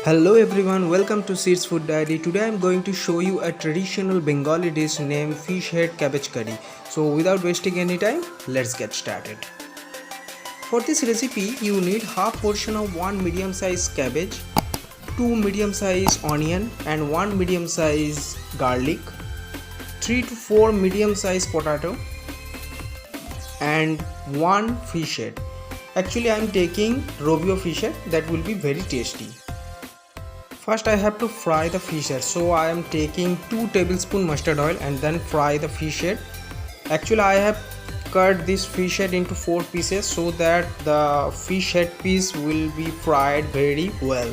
Hello everyone, welcome to Seeds Food Diary. Today I am going to show you a traditional Bengali dish named fish head cabbage curry. So without wasting any time, let's get started. For this recipe, you need half portion of 1 medium size cabbage, 2 medium size onion and 1 medium size garlic, 3 to 4 medium size potato and 1 fish head. Actually I am taking robio fish head, that will be very tasty. First I have to fry the fish head, so I am taking 2 tablespoon mustard oil and then fry the fish head. Actually I have cut this fish head into 4 pieces so that the fish head piece will be fried very well.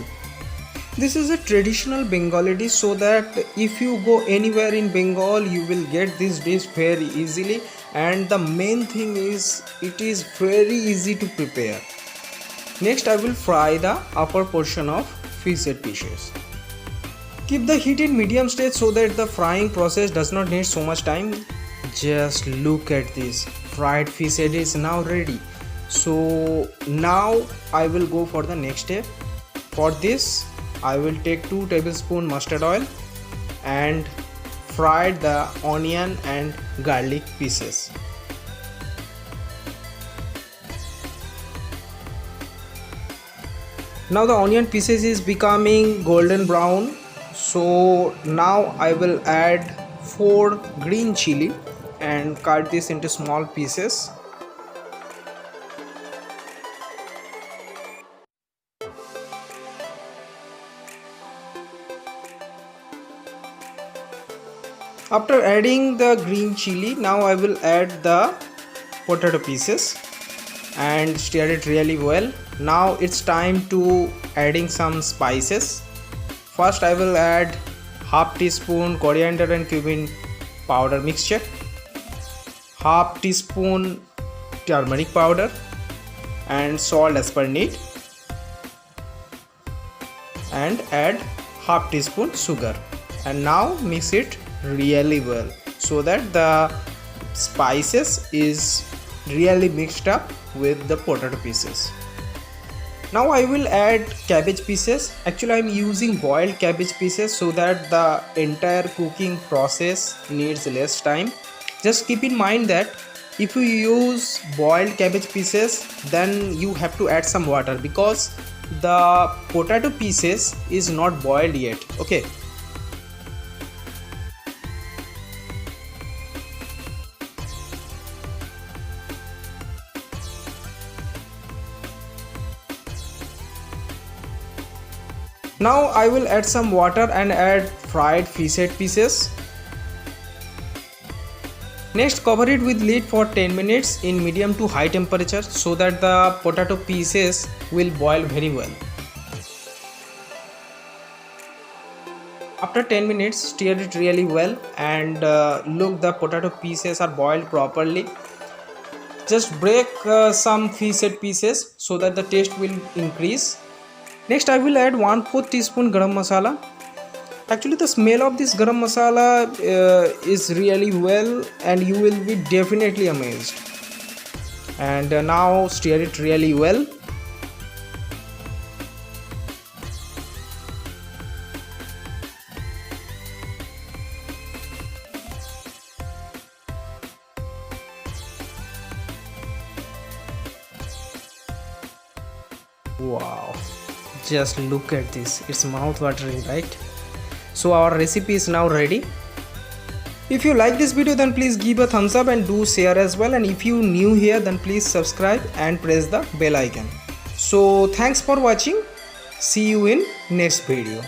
This is a traditional Bengali dish, so that if you go anywhere in Bengal you will get this dish very easily, and the main thing is it is very easy to prepare. Next I will fry the upper portion of fish head pieces. Keep the heat in medium state so that the frying process does not need so much time. Just look at this, fried fish head is now ready. So now I will go for the next step. For this I will take 2 tablespoon mustard oil and fry the onion and garlic pieces. Now the onion pieces is becoming golden brown, so now I will add 4 green chili and cut this into small pieces. After adding the green chili, now I will add the potato pieces and stir it really well. Now it's time to adding some spices. First I will add half teaspoon coriander and cumin powder mixture, half teaspoon turmeric powder and salt as per need, and add half teaspoon sugar, and now mix it really well so that the spices is really mixed up with the potato pieces. Now I will add cabbage pieces. Actually I am using boiled cabbage pieces so that the entire cooking process needs less time. Just keep in mind that if you use boiled cabbage pieces, then you have to add some water because the potato pieces is not boiled yet. Okay. Now I will add some water and add fried fish head pieces. Next cover it with lid for 10 minutes in medium to high temperature so that the potato pieces will boil very well. After 10 minutes stir it really well and look, the potato pieces are boiled properly. Just break some fish head pieces so that the taste will increase. Next I will add 1/4 teaspoon garam masala. Actually the smell of this garam masala is really well and you will be definitely amazed. And now stir it really well. Wow, just look at this, it's mouth watering, right? So our recipe is now ready. If you like this video, then please give a thumbs up and do share as well, and if you new here, then please subscribe and press the bell icon. So thanks for watching, see you in next video.